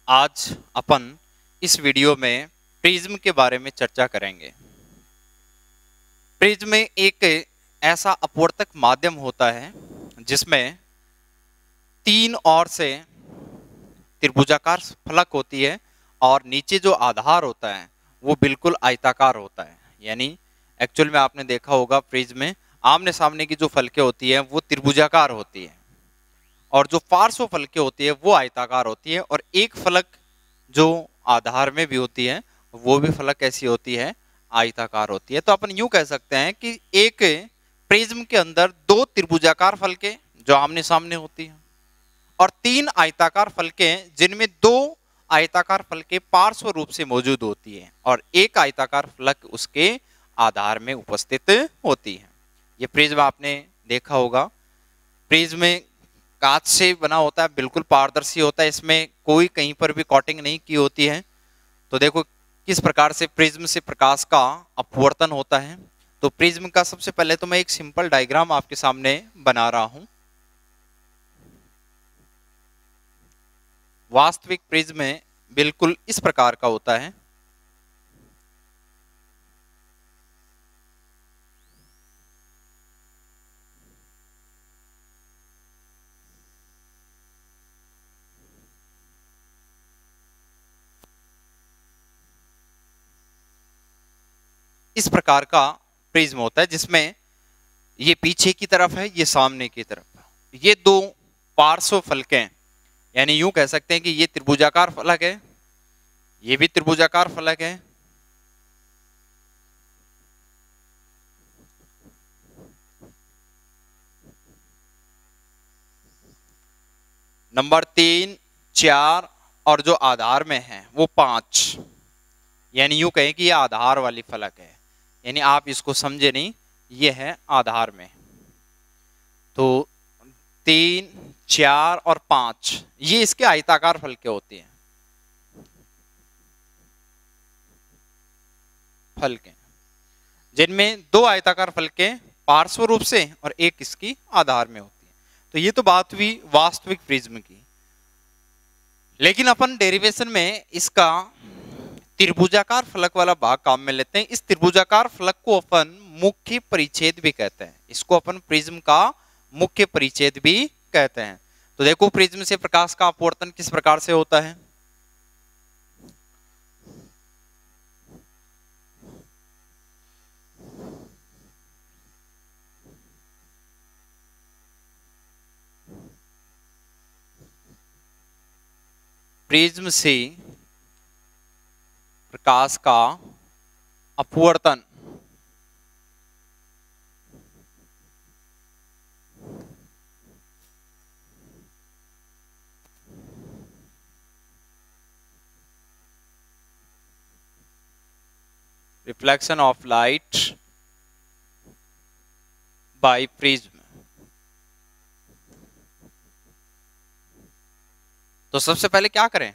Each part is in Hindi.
आज अपन इस वीडियो में प्रिज्म के बारे में चर्चा करेंगे। प्रिज्म एक ऐसा अपवर्तक माध्यम होता है जिसमें तीन ओर से त्रिभुजाकार फलक होती है और नीचे जो आधार होता है वो बिल्कुल आयताकार होता है। यानी एक्चुअल में आपने देखा होगा प्रिज्म में आमने सामने की जो फलकें होती है वो त्रिभुजाकार होती है और जो पार्श्व फलकें होती है वो आयताकार होती है, और एक फलक जो आधार में भी होती है वो भी फलक कैसी होती है, आयताकार होती है। तो अपन यूं कह सकते हैं कि एक प्रिज्म के अंदर दो त्रिभुजाकार फलकें जो आमने सामने होती हैं और तीन आयताकार फलकें जिनमें दो आयताकार फलकें पार्श्व रूप से मौजूद होती है और एक आयताकार फलक उसके आधार में उपस्थित होती है। ये प्रिज्म आपने देखा होगा। प्रिज्म कांच से बना होता है, बिल्कुल पारदर्शी होता है, इसमें कोई कहीं पर भी कोटिंग नहीं की होती है। तो देखो किस प्रकार से प्रिज्म से प्रकाश का अपवर्तन होता है। तो प्रिज्म का सबसे पहले तो मैं एक सिंपल डायग्राम आपके सामने बना रहा हूं। वास्तविक प्रिज्म बिल्कुल इस प्रकार का होता है। इस प्रकार का प्रिज्म होता है जिसमें ये पीछे की तरफ है, ये सामने की तरफ है। ये दो पार्श्व फलकें, यानी यूं कह सकते हैं कि ये त्रिभुजाकार फलक है, ये भी त्रिभुजाकार फलक है। नंबर 3, 4 और जो आधार में है वो 5, यानी यूं कहें कि ये आधार वाली फलक है। यानी आप इसको समझे नहीं, ये है आधार में। तो 3, 4 और 5 ये इसके आयताकार फलकें होती हैं, फलकें जिनमें दो आयताकार फलकें पार्श्व रूप से और एक इसकी आधार में होती है। तो ये तो बात हुई वास्तविक प्रिज्म की। लेकिन अपन डेरिवेशन में इसका त्रिभुजाकार फलक वाला भाग काम में लेते हैं। इस त्रिभुजाकार फलक को अपन मुख्य परिच्छेद भी कहते हैं। इसको अपन प्रिज्म का मुख्य परिच्छेद भी कहते हैं। तो देखो प्रिज्म से प्रकाश का अपवर्तन किस प्रकार से होता है। प्रिज्म से प्रकाश का अपवर्तन reflection of light by prism. तो सबसे पहले क्या करें,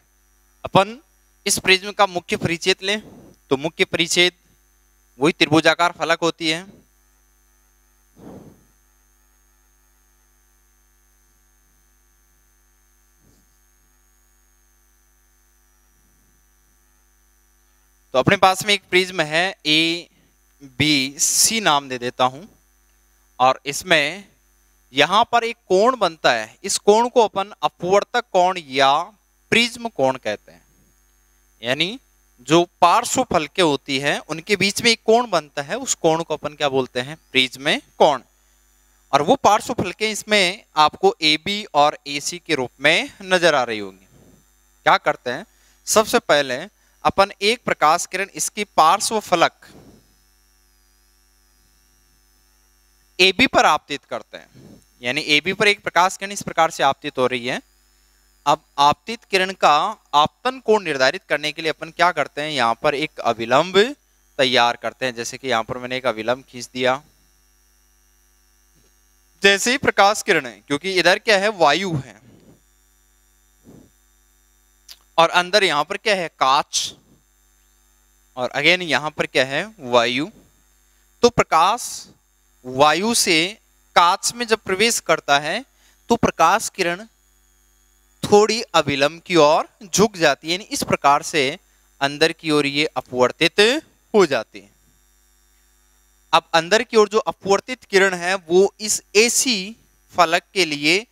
अपन इस प्रिज्म का मुख्य परिच्छेद लें। तो मुख्य परिच्छेद वही त्रिभुजाकार फलक होती है। तो अपने पास में एक प्रिज्म है, ABC नाम दे देता हूं, और इसमें यहां पर एक कोण बनता है। इस कोण को अपन अपवर्तक कोण या प्रिज्म कोण कहते हैं। यानी जो पार्श्व फलकें होती हैं उनके बीच में एक कोण बनता है, उस कोण को अपन क्या बोलते हैं, प्रिज्म कोण। और वो पार्श्व फलकें इसमें आपको AB और AC के रूप में नजर आ रही होंगी। क्या करते हैं, सबसे पहले अपन एक प्रकाश किरण इसकी पार्श्व फलक AB पर आपतित करते हैं। यानी AB पर एक प्रकाश किरण इस प्रकार से आपतित हो रही है। अब आपतित किरण का आपतन कोण निर्धारित करने के लिए अपन क्या करते हैं, यहां पर एक अभिलंब तैयार करते हैं। जैसे कि यहां पर मैंने एक अभिलंब खींच दिया। जैसे ही प्रकाश किरण है, क्योंकि इधर क्या है, वायु है, और अंदर यहां पर क्या है, कांच, और अगेन यहां पर क्या है, वायु। तो प्रकाश वायु से कांच में जब प्रवेश करता है तो प्रकाश किरण थोड़ी अविलंब की ओर झुक जाती है, यानी इस प्रकार से अंदर की ओर ये अपवर्तित हो जाती है। अब अंदर की ओर जो अपवर्तित किरण है वो इस एसी फलक के लिए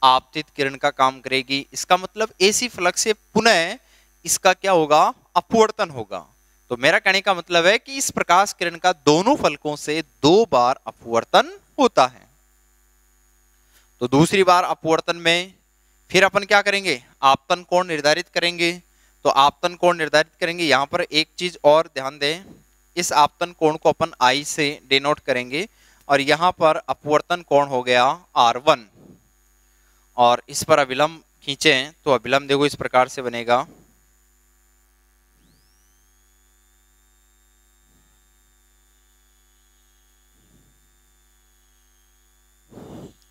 आपतित किरण का काम करेगी। इसका मतलब एसी फलक से पुनः इसका क्या होगा, अपवर्तन होगा। तो मेरा कहने का मतलब है कि इस प्रकाश किरण का दोनों फलकों से 2 बार अपवर्तन होता है। तो दूसरी बार अपवर्तन में फिर अपन क्या करेंगे, आपतन कोण निर्धारित करेंगे। तो आपतन कोण निर्धारित करेंगे, यहां पर एक चीज और ध्यान दें, इस आपतन कोण को अपन आई से डिनोट करेंगे और यहां पर अपवर्तन कोण हो गया R1 और इस पर अविलंब खींचें तो अविलंब देखो इस प्रकार से बनेगा।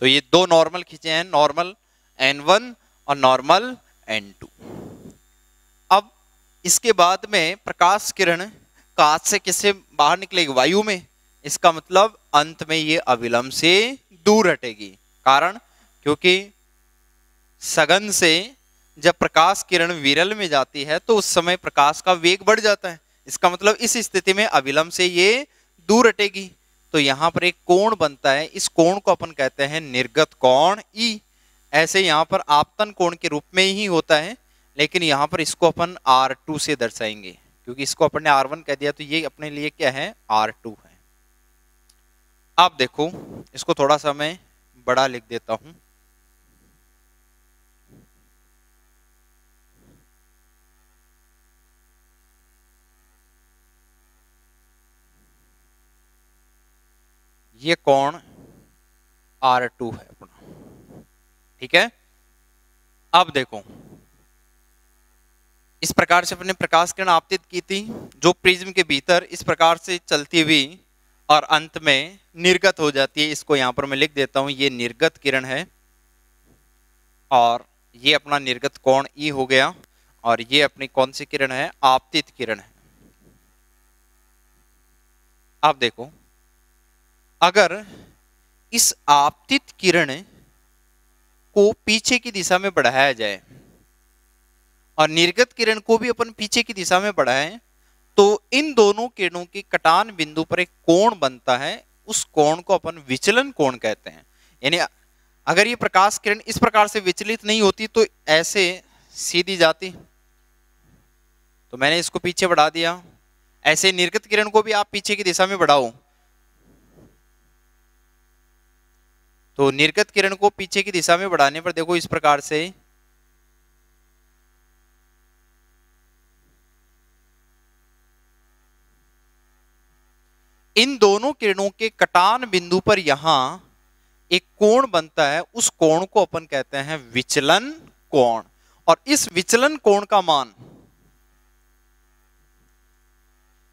तो ये 2 नॉर्मल खींचे हैं, नॉर्मल N1 और नॉर्मल N2। अब इसके बाद में प्रकाश किरण कांच से किससे बाहर निकलेगी, वायु में। इसका मतलब अंत में ये अविलंब से दूर हटेगी। कारण क्योंकि सघन से जब प्रकाश किरण विरल में जाती है तो उस समय प्रकाश का वेग बढ़ जाता है। इसका मतलब इस स्थिति में अविलंब से ये दूर हटेगी। तो यहाँ पर एक कोण बनता है, इस कोण को अपन कहते हैं निर्गत कोण E। ऐसे यहाँ पर आपतन कोण के रूप में ही होता है, लेकिन यहाँ पर इसको अपन R2 से दर्शाएंगे, क्योंकि इसको अपन ने R1 कह दिया तो ये अपने लिए क्या है, R2 है। आप देखो इसको थोड़ा सा मैं बड़ा लिख देता हूं। ये कोण R2 है अपना, ठीक है। अब देखो इस प्रकार से अपने प्रकाश किरण आपतित की थी जो प्रिज्म के भीतर इस प्रकार से चलती हुई और अंत में निर्गत हो जाती है। इसको यहां पर मैं लिख देता हूं, ये निर्गत किरण है और ये अपना निर्गत कोण E हो गया और ये अपनी कौन सी किरण है, आपतित किरण है। अब देखो अगर इस आपतित किरण को पीछे की दिशा में बढ़ाया जाए और निर्गत किरण को भी अपन पीछे की दिशा में बढ़ाएं तो इन दोनों किरणों के कटान बिंदु पर एक कोण बनता है। उस कोण को अपन विचलन कोण कहते हैं। यानी अगर ये प्रकाश किरण इस प्रकार से विचलित नहीं होती तो ऐसे सीधी जाती, तो मैंने इसको पीछे बढ़ा दिया। ऐसे निर्गत किरण को भी आप पीछे की दिशा में बढ़ाओ तो निर्गत किरण को पीछे की दिशा में बढ़ाने पर देखो इस प्रकार से इन दोनों किरणों के कटान बिंदु पर यहां एक कोण बनता है। उस कोण को अपन कहते हैं विचलन कोण और इस विचलन कोण का मान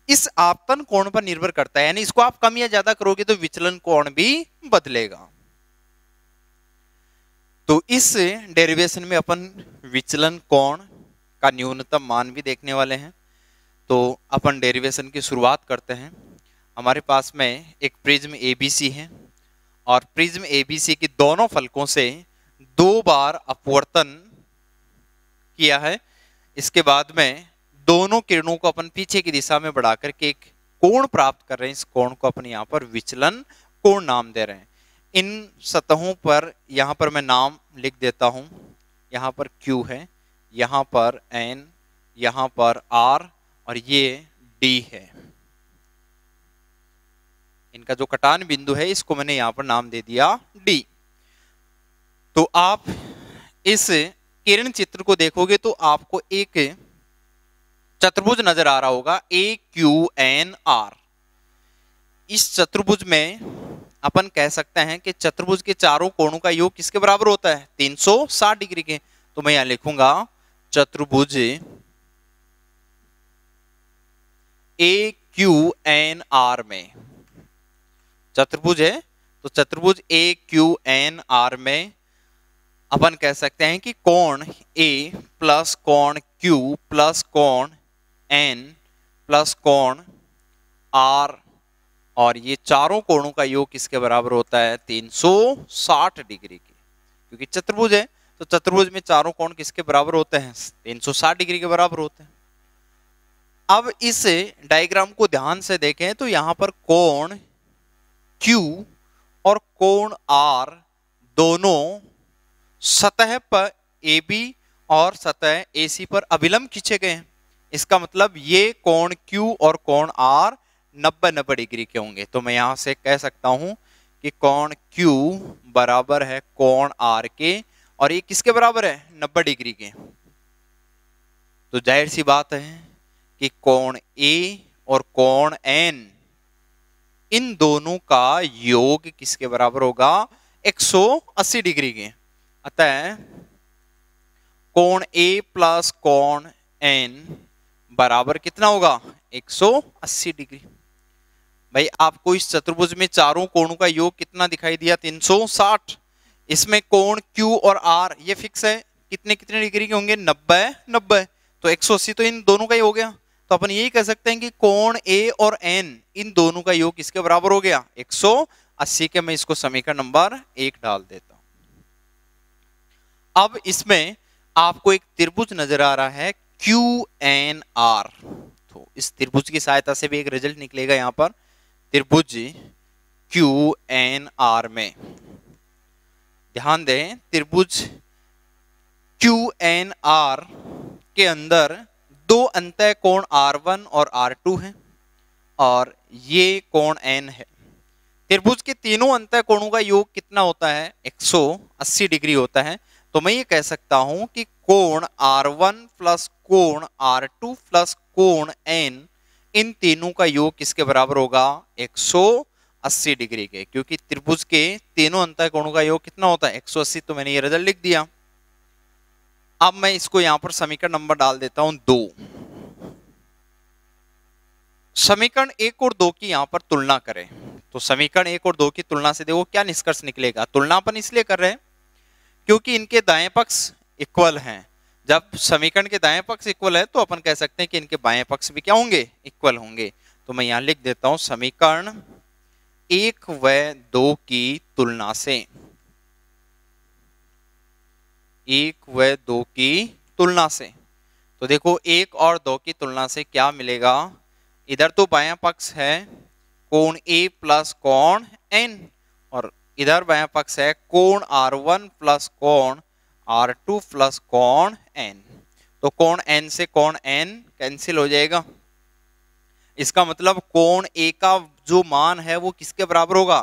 इस आपतन कोण पर निर्भर करता है। यानी इसको आप कम या ज्यादा करोगे तो विचलन कोण भी बदलेगा। तो इस डेरिवेशन में अपन विचलन कोण का न्यूनतम मान भी देखने वाले हैं। तो अपन डेरिवेशन की शुरुआत करते हैं। हमारे पास में एक प्रिज्म ABC है और प्रिज्म ABC की दोनों फलकों से 2 बार अपवर्तन किया है। इसके बाद में दोनों किरणों को अपन पीछे की दिशा में बढ़ा करके एक कोण प्राप्त कर रहे हैं। इस कोण को अपन यहाँ पर विचलन कोण नाम दे रहे हैं। इन सतहों पर यहाँ पर मैं नाम लिख देता हूँ। यहाँ पर Q है, यहाँ पर N, यहाँ पर R और ये D है। इनका जो कटान बिंदु है इसको मैंने यहाँ पर नाम दे दिया D। तो आप इस किरण चित्र को देखोगे तो आपको एक चतुर्भुज नजर आ रहा होगा AQNR। इस चतुर्भुज में अपन कह सकते हैं कि चतुर्भुज के चारों कोणों का योग किसके बराबर होता है, 360 डिग्री के। तो मैं यहां लिखूंगा चतुर्भुज AQNR में, चतुर्भुज है तो चतुर्भुज AQNR में अपन कह सकते हैं कि कोण A प्लस कोण Q प्लस कोण N प्लस कोण R और ये चारों कोणों का योग किसके बराबर होता है, 360 डिग्री के। क्योंकि चतुर्भुज है तो चतुर्भुज में चारों कोण किसके बराबर होते हैं? 360 डिग्री के बराबर होते हैं। अब इस डायग्राम को ध्यान से देखें तो यहां पर कोण Q और कोण R दोनों सतह पर AB और सतह AC पर अभिलंब खींचे गए हैं। इसका मतलब ये कोण Q और कोण R 90-90 डिग्री के होंगे। तो मैं यहां से कह सकता हूं कि कोण Q बराबर है कोण R के, और ये किसके बराबर है? 90 डिग्री के। तो जाहिर सी बात है कि कोण A और कोण N, इन दोनों का योग किसके बराबर होगा? 180 डिग्री के। अतः कोण A प्लस कोण N बराबर कितना होगा? 180 डिग्री। भाई आपको इस चतुर्भुज में चारों कोणों का योग कितना दिखाई दिया? 360। इसमें कोण Q और R ये फिक्स है, कितने कितने डिग्री के होंगे? 90-90। तो 180 तो इन दोनों का ही हो गया। तो अपन यही कह सकते हैं कि कोण A और N इन दोनों का योग किसके बराबर हो गया? 180 के। मैं इसको समीकरण नंबर 1 डाल देता हूं। अब इसमें आपको एक त्रिभुज नजर आ रहा है QNR। तो इस त्रिभुज की सहायता से भी एक रिजल्ट निकलेगा यहां पर। त्रिभुज QNR में ध्यान दें, त्रिभुज QNR के अंदर दो अंतः कोण R1 और R2 हैं और ये कोण N है। त्रिभुज के तीनों अंतः कोणों का योग कितना होता है? 180 डिग्री होता है। तो मैं ये कह सकता हूं कि कोण R1 प्लस कोण R2 प्लस कोण N, इन तीनों का योग किसके बराबर होगा? 180 डिग्री के, क्योंकि त्रिभुज के तीनों अंतः कोणों का योग कितना होता है? 180। तो मैंने ये रिजल्ट लिख दिया। अब मैं इसको यहां पर समीकरण नंबर डाल देता हूं 2। समीकरण 1 और 2 की यहां पर तुलना करें। तो समीकरण 1 और 2 की तुलना से देखो क्या निष्कर्ष निकलेगा। तुलना अपन इसलिए कर रहे हैं क्योंकि इनके दाएं पक्ष इक्वल हैं। जब समीकरण के दाएं पक्ष इक्वल है तो अपन कह सकते हैं कि इनके बाएं पक्ष भी क्या होंगे? इक्वल होंगे। तो मैं यहां लिख देता हूं समीकरण 1 व 2 की तुलना से। 1 व 2 की तुलना से तो देखो 1 और 2 की तुलना से क्या मिलेगा? इधर तो बायां पक्ष है कोण A प्लस कोण N, और इधर बायां पक्ष है कोण R1 प्लस कोण R2 प्लस कोण N। तो कोण N से कोण N कैंसिल हो जाएगा। इसका मतलब कोण A का जो मान है वो किसके बराबर होगा?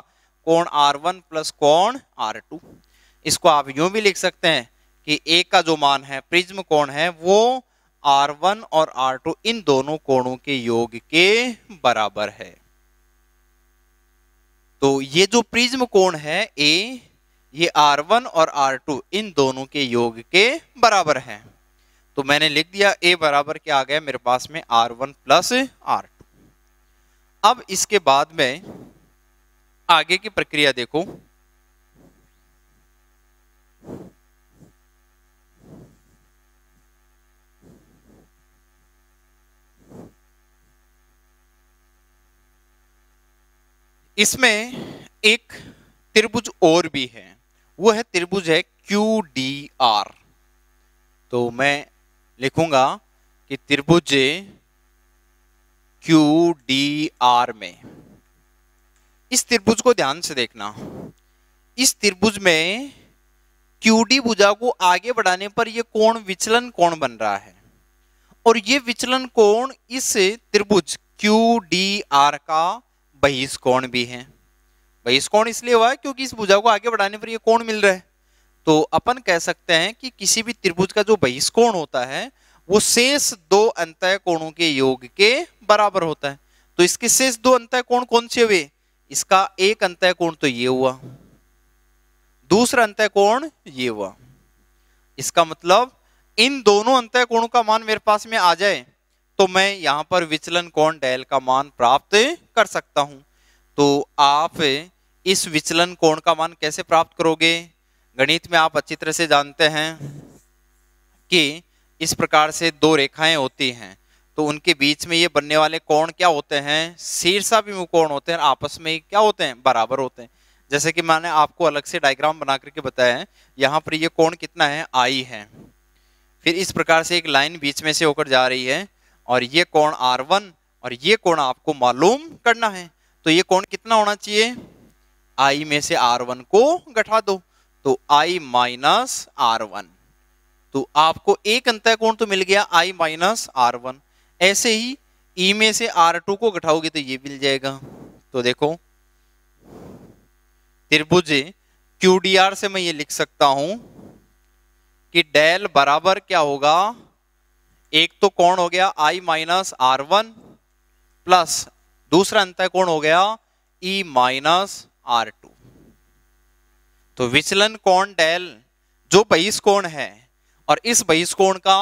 कोण R1 प्लस कोण R2। इसको आप यूं भी लिख सकते हैं कि A का जो मान है प्रिज्म कोण है वो R1 और R2 इन दोनों कोणों के योग के बराबर है। तो ये जो प्रिज्म कोण है A, ये R1 और R2 इन दोनों के योग के बराबर है। तो मैंने लिख दिया A बराबर क्या आ गया मेरे पास में? R1 plus R2। अब इसके बाद में आगे की प्रक्रिया देखो। इसमें एक त्रिभुज और भी है, वो है त्रिभुज है QDR। तो मैं लिखूंगा कि त्रिभुज QDR में, इस त्रिभुज को ध्यान से देखना। इस त्रिभुज में QD भुजा को आगे बढ़ाने पर यह कोण विचलन कोण बन रहा है, और ये विचलन कोण इस त्रिभुज QDR का बहिष्कोण भी है। बहिष्कोण इसलिए हुआ है क्योंकि इस भुजा को आगे बढ़ाने पर ये कोण मिल रहा है। तो अपन कह सकते हैं कि किसी भी त्रिभुज का जो बहिष्कोण होता है वो शेष दो अंतः कोणों के योग के बराबर होता है। तो इसके शेष दो अंतः कोण कौन से हुए? इसका एक अंतः कोण तो ये हुआ, दूसरा अंतः कोण ये हुआ। इसका मतलब इन दोनों अंतः कोणों का मान मेरे पास में आ जाए तो मैं यहां पर विचलन कोण डेल का मान प्राप्त कर सकता हूं। तो आप इस विचलन कोण का मान कैसे प्राप्त करोगे? गणित में आप अच्छी तरह से जानते हैं कि इस प्रकार से दो रेखाएं होती हैं तो उनके बीच में ये बनने वाले कोण क्या होते हैं? शीर्षाभिमुख कोण होते हैं, आपस में क्या होते हैं? बराबर होते हैं। जैसे कि मैंने आपको अलग से डायग्राम बना करके बताया है, यहाँ पर ये कोण कितना है, आई है। फिर इस प्रकार से एक लाइन बीच में से होकर जा रही है और ये कोण R1 और ये कोण आपको मालूम करना है। तो ये कोण कितना होना चाहिए, I में से R1 को घटा दो तो I माइनस R1, तो आपको एक अंतःकोण तो मिल गया I माइनस R1। ऐसे ही E में से R2 को घटाओगे तो ये मिल जाएगा। तो देखो त्रिभुज QDR से मैं ये लिख सकता हूं कि डेल बराबर क्या होगा, एक तो कोण हो गया I माइनस R1 प्लस दूसरा अंतःकोण हो गया E माइनस R2। तो विचलन कोण डेल जो बहिष्कोण है और इस बहिष्कोण का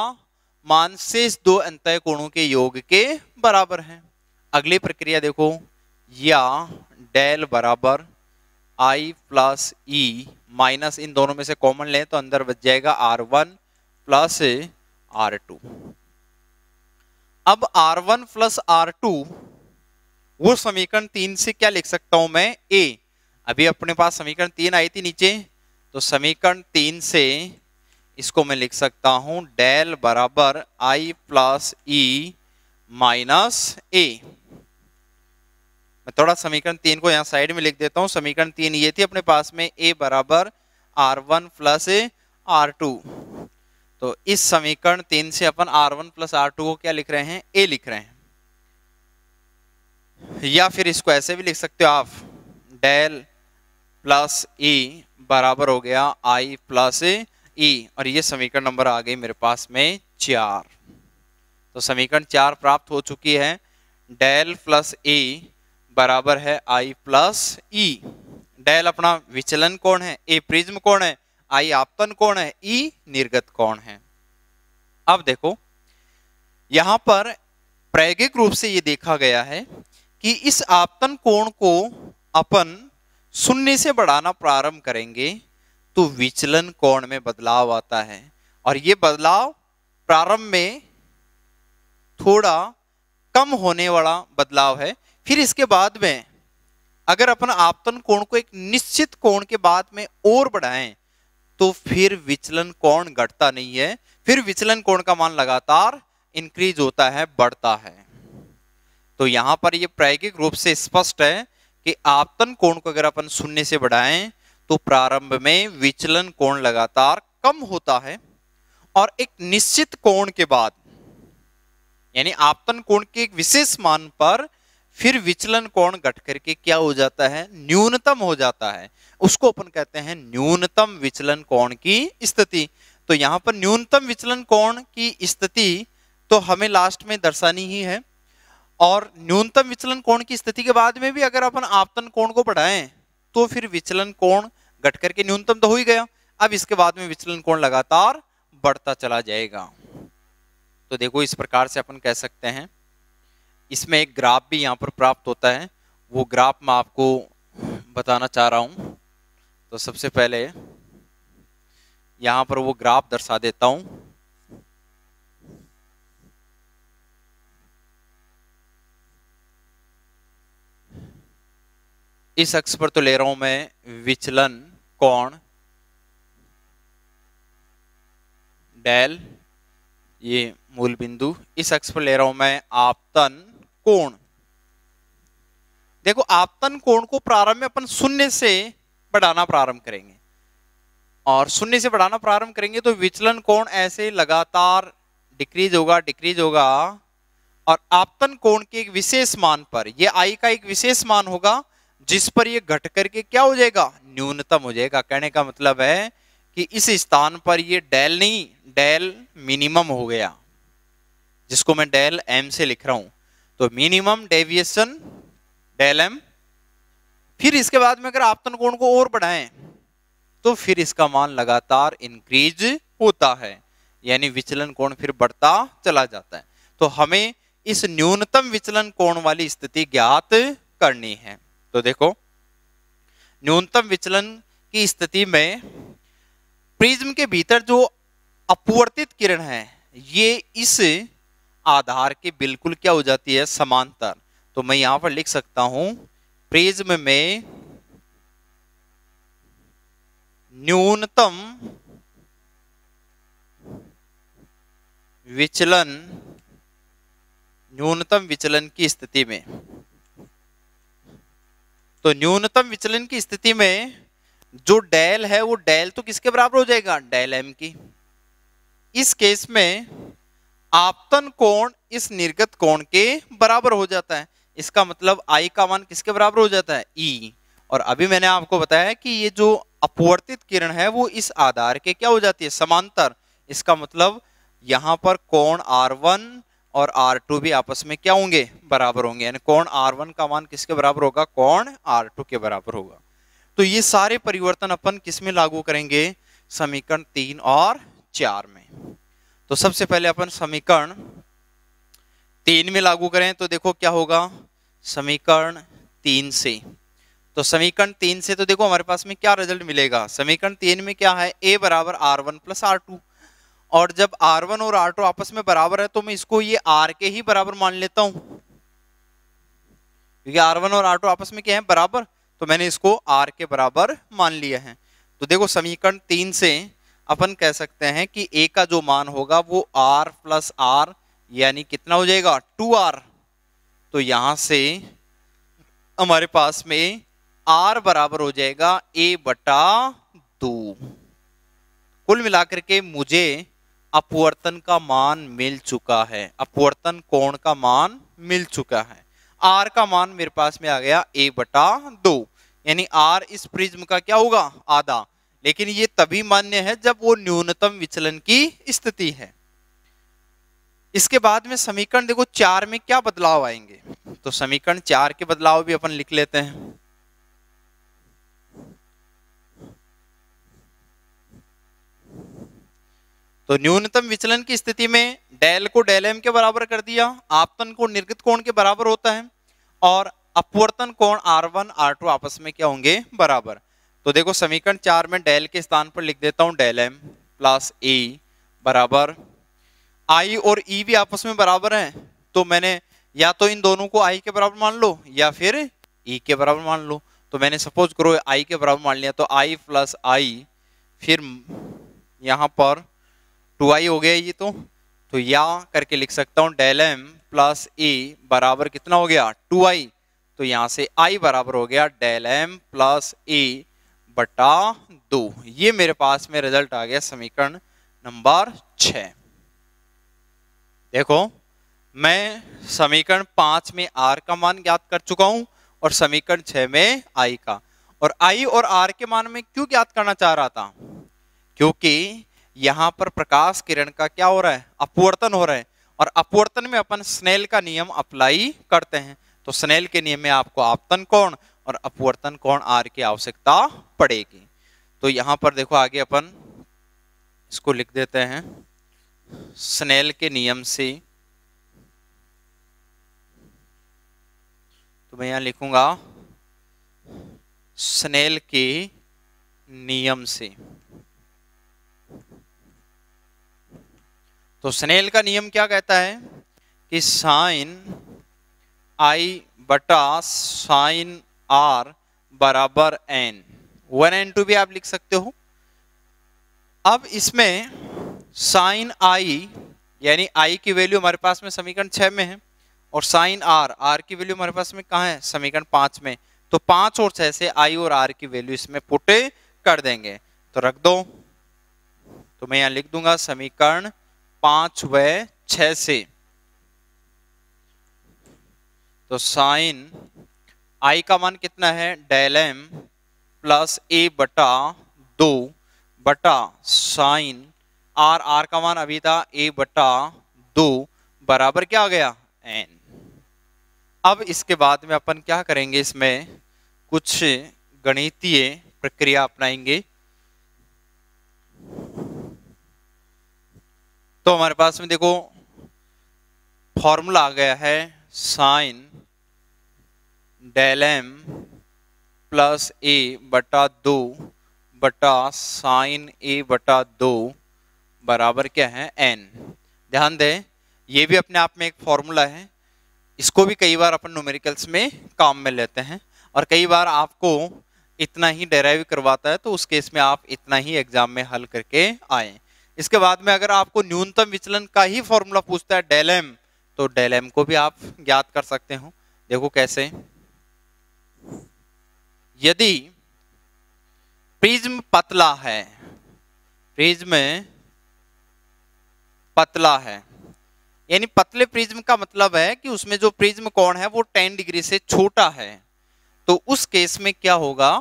मान शेष दो अंतःकोणों के योग के बराबर है। अगली प्रक्रिया देखो, या डेल बराबर I प्लस E माइनस इन दोनों में से कॉमन लें तो अंदर बच जाएगा R1 प्लस R2। अब R1 प्लस R2 वो समीकरण 3 से क्या लिख सकता हूं मैं, A। अभी अपने पास समीकरण 3 आई थी नीचे, तो समीकरण 3 से इसको मैं लिख सकता हूं डेल बराबर I plus E minus A। मैं थोड़ा समीकरण 3 को यहाँ साइड में लिख देता हूँ। समीकरण 3 ये थी अपने पास में, A बराबर R1 प्लस R2। तो इस समीकरण 3 से अपन R1 प्लस R2 को क्या लिख रहे हैं, A लिख रहे हैं। या फिर इसको ऐसे भी लिख सकते हो आप, डेल प्लस E बराबर हो गया I प्लस E, और ये समीकरण नंबर आ गई मेरे पास में 4। तो समीकरण 4 प्राप्त हो चुकी है। डेल प्लस E बराबर है I प्लस E। डेल अपना विचलन कोण है, A प्रिज्म कोण है, I आपतन कोण है, E निर्गत कोण है। अब देखो यहां पर प्रायोगिक रूप से ये देखा गया है कि इस आपतन कोण को अपन शून्य से बढ़ाना प्रारंभ करेंगे तो विचलन कोण में बदलाव आता है, और ये बदलाव प्रारंभ में थोड़ा कम होने वाला बदलाव है। फिर इसके बाद में अगर अपन आपतन कोण को एक निश्चित कोण के बाद में और बढ़ाएं तो फिर विचलन कोण घटता नहीं है, फिर विचलन कोण का मान लगातार इंक्रीज होता है, बढ़ता है। तो यहां पर ये प्रायोगिक रूप से स्पष्ट है कि आपतन कोण को अगर अपन शून्य से बढ़ाएं तो प्रारंभ में विचलन कोण लगातार कम होता है, और एक निश्चित कोण के बाद यानी आपतन कोण के एक विशेष मान पर फिर विचलन कोण घट करके क्या हो जाता है, न्यूनतम हो जाता है। उसको अपन कहते हैं न्यूनतम विचलन कोण की स्थिति। तो यहां पर न्यूनतम विचलन कोण की स्थिति तो हमें लास्ट में दर्शानी ही है, और न्यूनतम विचलन कोण की स्थिति के बाद में भी अगर अपन आपतन कोण को बढ़ाएं तो फिर विचलन कोण घट करके न्यूनतम तो हो ही गया। अब इसके बाद में विचलन कोण लगातार बढ़ता चला जाएगा। तो देखो इस प्रकार से अपन कह सकते हैं। इसमें एक ग्राफ भी यहाँ पर प्राप्त होता है, वो ग्राफ मैं आपको बताना चाह रहा हूं। तो सबसे पहले यहाँ पर वो ग्राफ दर्शा देता हूं। इस अक्ष पर तो ले रहा हूं मैं विचलन कोण डेल, ये मूल बिंदु। इस अक्ष पर ले रहा हूं मैं आपतन कोण। देखो आपतन कोण को प्रारंभ में अपन शून्य से बढ़ाना प्रारंभ करेंगे, और शून्य से बढ़ाना प्रारंभ करेंगे तो विचलन कोण ऐसे लगातार डिक्रीज होगा, और आपतन कोण के एक विशेष मान पर, ये I का एक विशेष मान होगा जिस पर ये घट करके क्या हो जाएगा, न्यूनतम हो जाएगा। कहने का मतलब है कि इस स्थान पर ये डेल नहीं, डेल मिनिमम हो गया, जिसको मैं डेल M से लिख रहा हूं। तो मिनिमम डेविएशन डेल M। फिर इसके बाद में अगर आपतन कोण को और बढ़ाएं तो फिर इसका मान लगातार इंक्रीज होता है, यानी विचलन कोण फिर बढ़ता चला जाता है। तो हमें इस न्यूनतम विचलन कोण वाली स्थिति ज्ञात करनी है। तो देखो न्यूनतम विचलन की स्थिति में प्रिज्म के भीतर जो अपवर्तित किरण है ये इस आधार के बिल्कुल क्या हो जाती है, समांतर। तो मैं यहां पर लिख सकता हूं प्रिज्म में न्यूनतम विचलन की स्थिति में, तो न्यूनतम विचलन की स्थिति में जो डेल है वो डेल तो किसके बराबर हो जाएगा, डेल एम की। इस केस में आपतन कोण इस निर्गत कोण के बराबर हो जाता है। इसका मतलब आई का मान किसके बराबर हो जाता है, ई। और अभी मैंने आपको बताया कि ये जो अपवर्तित किरण है वो इस आधार के क्या हो जाती है, समांतर। इसका मतलब यहां पर कोण R1 और R2 भी आपस में क्या होंगे, बराबर होंगे। यानी कोण R1 का मान किसके बराबर होगा, कोण R2 के बराबर होगा। तो ये सारे परिवर्तन अपन किस में लागू करेंगे, समीकरण 3 और 4 में। तो सबसे पहले अपन समीकरण 3 में लागू करें तो देखो क्या होगा, समीकरण 3 से। तो समीकरण 3 से तो देखो हमारे पास में क्या रिजल्ट मिलेगा, समीकरण 3 में क्या है, a बराबर R1 प्लस R2। और जब R1 और R2 आपस में बराबर है तो मैं इसको ये R के ही बराबर मान लेता हूं, क्योंकि R1 और R2 आपस में क्या है, बराबर। तो मैंने इसको R के बराबर मान लिया है। तो देखो समीकरण 3 से अपन कह सकते हैं कि a का जो मान होगा वो R प्लस R, यानी कितना हो जाएगा, 2R। तो यहां से हमारे पास में R बराबर हो जाएगा a बटा 2। कुल मिलाकर के मुझे अपवर्तन का मान मिल चुका है, अपवर्तन कोण का मान मिल चुका है। R का मान मेरे पास में आ गया a बटा 2, यानी R इस प्रिज्म का क्या होगा, आधा। लेकिन ये तभी मान्य है जब वो न्यूनतम विचलन की स्थिति है। इसके बाद में समीकरण देखो 4 में क्या बदलाव आएंगे, तो समीकरण 4 के बदलाव भी अपन लिख लेते हैं। तो न्यूनतम विचलन की स्थिति में डेल को डेल एम के बराबर कर दिया, आपतन को निर्गत कोण के बराबर होता है, और अपवर्तन कोण R1 R2 आपस में क्या होंगे, बराबर। तो देखो समीकरण 4 में डेल के स्थान पर लिख देता हूं डेल एम प्लस ए बराबर, आई और ई भी आपस में बराबर हैं, तो मैंने या तो इन दोनों को आई के बराबर मान लो या फिर ई के बराबर मान लो। तो मैंने सपोज करो आई के बराबर मान लिया, तो आई प्लस आई, फिर यहां पर 2i हो गया ये, तो या करके लिख सकता हूं डेल एम प्लस ए बराबर कितना हो गया, 2i। तो यहां से i बराबर हो गया डेल एम प्लस ए बटा 2। ये मेरे पास में रिजल्ट आ गया समीकरण नंबर 6। देखो मैं समीकरण 5 में r का मान ज्ञात कर चुका हूं और समीकरण 6 में i का। और i और r के मान में क्यों ज्ञात करना चाह रहा था, क्योंकि यहां पर प्रकाश किरण का क्या हो रहा है, अपवर्तन हो रहा है। और अपवर्तन में अपन स्नेल का नियम अप्लाई करते हैं। तो स्नेल के नियम में आपको आपतन कोण और अपवर्तन कोण R की आवश्यकता पड़ेगी। तो यहां पर देखो आगे अपन इसको लिख देते हैं, स्नेल के नियम से। तो मैं यहां लिखूंगा स्नेल के नियम से। तो स्नेल का नियम क्या कहता है कि साइन आई बटा साइन आर बराबर एन, 1n2 भी आप लिख सकते हो। अब इसमें साइन आई यानी आई की वैल्यू हमारे पास में समीकरण 6 में है, और साइन आर, आर की वैल्यू हमारे पास में कहाँ है, समीकरण 5 में। तो 5 और 6 से आई और आर की वैल्यू इसमें पुट कर देंगे, तो रख दो। तो मैं यहां लिख दूंगा समीकरण 5 व 6 से। तो साइन आई का मान कितना है, डेल एम प्लस ए बटा 2 बटा साइन आर, आर का मान अभी था ए बटा 2 बराबर क्या आ गया, एन। अब इसके बाद में अपन क्या करेंगे, इसमें कुछ गणितीय प्रक्रिया अपनाएंगे। तो हमारे पास में देखो फॉर्मूला आ गया है, साइन डेल एम प्लस ए बटा 2 बटा साइन ए बटा 2 बराबर क्या है, एन। ध्यान दें ये भी अपने आप में एक फॉर्मूला है, इसको भी कई बार अपन न्यूमेरिकल्स में काम में लेते हैं। और कई बार आपको इतना ही डेराइव करवाता है, तो उस केस में आप इतना ही एग्जाम में हल करके आए। इसके बाद में अगर आपको न्यूनतम विचलन का ही फॉर्मूला पूछता है डेल एम, तो डेल एम को भी आप ज्ञात कर सकते हो। देखो कैसे, यदि प्रिज्म पतला है, प्रिज्म पतला है, यानी पतले प्रिज्म का मतलब है कि उसमें जो प्रिज्म कोण है वो 10 डिग्री से छोटा है, तो उस केस में क्या होगा,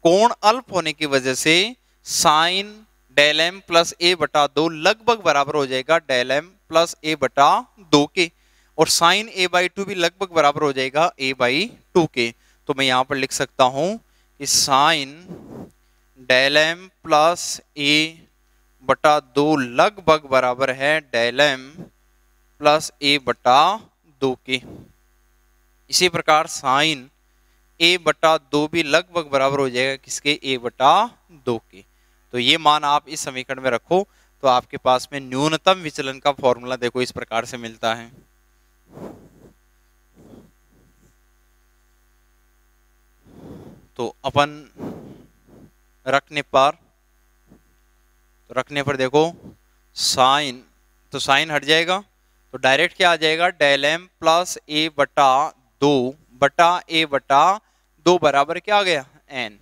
कोण अल्प होने की वजह से साइन डेल एम प्लस ए बटा 2 लगभग बराबर हो जाएगा डेल एम प्लस ए बटा 2 के, और साइन ए बाई 2 भी लगभग बराबर हो जाएगा ए बाई 2 के। तो मैं यहां पर लिख सकता हूं कि साइन डेल एम प्लस ए बटा 2 लगभग बराबर है डेल एम प्लस ए बटा 2 के। इसी प्रकार साइन ए बटा 2 भी लगभग बराबर हो जाएगा किसके, ए बटा 2 के। तो ये मान आप इस समीकरण में रखो, तो आपके पास में न्यूनतम विचलन का फॉर्मूला देखो इस प्रकार से मिलता है। तो अपन रखने पर देखो साइन, तो साइन हट जाएगा, तो डायरेक्ट क्या आ जाएगा, डेल एम प्लस ए बटा 2 बटा ए बटा 2 बराबर क्या आ गया, एन।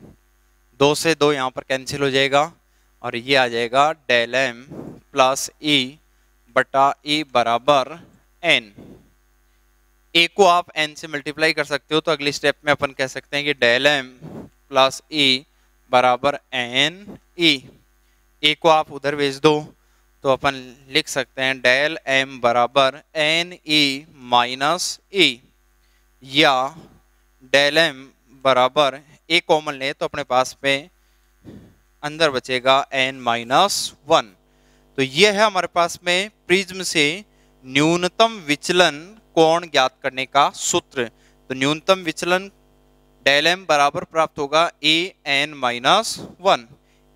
2 से 2 यहाँ पर कैंसिल हो जाएगा, और ये आ जाएगा डेल एम प्लस ए बटा ए बराबर एन। ए को आप एन से मल्टीप्लाई कर सकते हो, तो अगली स्टेप में अपन कह सकते हैं कि डेल एम प्लस ए बराबर एन ए। ए को आप उधर भेज दो, तो अपन लिख सकते हैं डेल एम बराबर एन ए माइनस ए, या डेल एम बराबर ए कॉमन ले तो अपने पास में अंदर बचेगा एन माइनस 1। तो ये है हमारे पास में प्रिज्म से न्यूनतम विचलन कोण ज्ञात करने का सूत्र। तो न्यूनतम विचलन डेल एम बराबर प्राप्त होगा ए एन माइनस 1।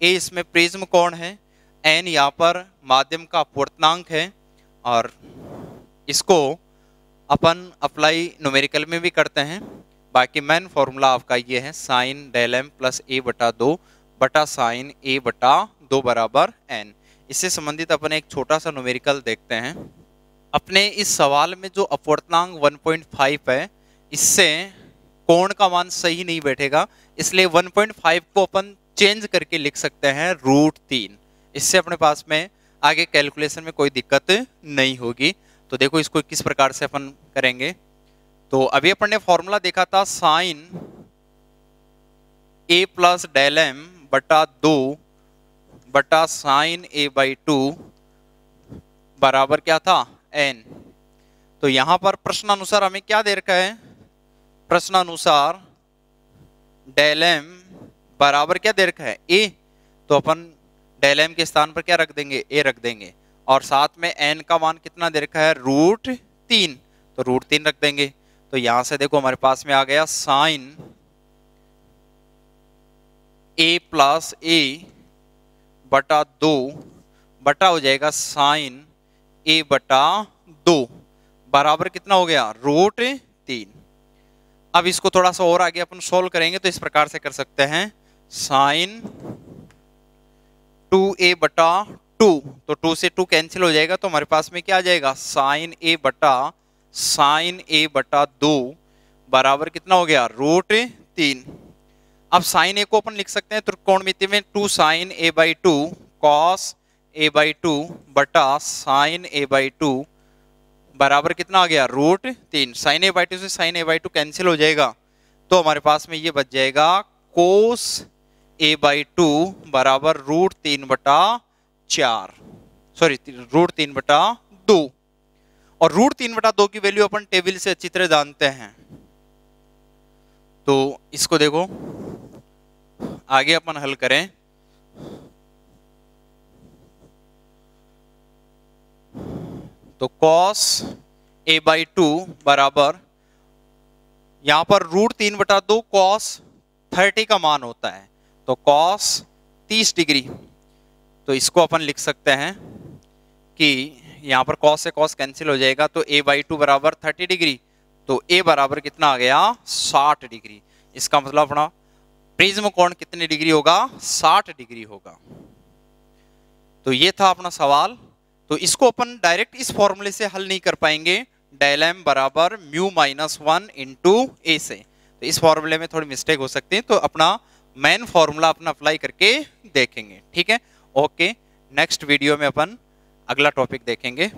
ए इसमें प्रिज्म कोण है, एन यहाँ पर माध्यम का अपवर्तनांक है, और इसको अपन अप्लाई न्यूमेरिकल में भी करते हैं। बाकी मेन फॉर्मूला आपका ये है साइन डेल एम प्लस ए बटा 2 बटा साइन ए बटा 2 बराबर एन। इससे संबंधित अपन एक छोटा सा न्यूमेरिकल देखते हैं। अपने इस सवाल में जो अपवर्तनांक 1.5 है, इससे कोण का मान सही नहीं बैठेगा, इसलिए 1.5 को अपन चेंज करके लिख सकते हैं √3। इससे अपने पास में आगे कैलकुलेशन में कोई दिक्कत नहीं होगी। तो देखो इसको किस प्रकार से अपन करेंगे। तो अभी अपन ने फॉर्मूला देखा था साइन ए प्लस डेल एम बटा 2 बटा साइन ए बाई 2 बराबर क्या था, एन। तो यहां पर प्रश्नानुसार हमें क्या दे रखा है, प्रश्नानुसार डेल एम बराबर क्या दे रखा है, ए। तो अपन डेल एम के स्थान पर क्या रख देंगे, ए रख देंगे, और साथ में एन का मान कितना दे रखा है, √3। तो √3 रख देंगे। तो यहां से देखो हमारे पास में आ गया साइन ए प्लस ए बटा 2 बटा हो जाएगा साइन ए बटा 2 बराबर कितना हो गया, √3। अब इसको थोड़ा सा और आगे अपन सोल्व करेंगे, तो इस प्रकार से कर सकते हैं साइन 2a बटा 2, तो 2 से 2 कैंसिल हो जाएगा, तो हमारे पास में क्या आ जाएगा, साइन ए बटा 2 बराबर कितना हो गया, √3। अब साइन ए को अपन लिख सकते हैं त्रिकोणमिति में 2 sine A by 2 cos A by 2 बटा साइन ए बाई 2 बराबर कितना आ गया, √3। साइन ए बाई 2 से साइन ए बाई 2 कैंसिल हो जाएगा, तो हमारे पास में ये बच जाएगा कोस ए बाई 2 बराबर √3 बटा 4, सॉरी √3 बटा 2। और √3 बटा 2 की वैल्यू अपन टेबल से अच्छी तरह जानते हैं। तो इसको देखो आगे अपन हल करें। तो cos a बाई 2 बराबर यहां पर √3 बटा 2 cos 30 का मान होता है, तो cos 30 डिग्री। तो इसको अपन लिख सकते हैं कि यहाँ पर cos से cos कैंसिल हो जाएगा, तो a बाई 2 बराबर 30 डिग्री, तो a बराबर कितना आ गया, 60 डिग्री। इसका मतलब अपना प्रिज्म कोण कितने डिग्री होगा? 60 डिग्री होगा। तो ये था अपना सवाल। तो इसको अपन डायरेक्ट इस फॉर्मूले से हल नहीं कर पाएंगे, डेल एम बराबर म्यू माइनस 1 इंटू ए से। तो इस फॉर्मूले में थोड़ी मिस्टेक हो सकती है, तो अपना मेन फॉर्मूला अपना अप्लाई करके देखेंगे। ठीक है, ओके। नेक्स्ट वीडियो में अपन अगला टॉपिक देखेंगे।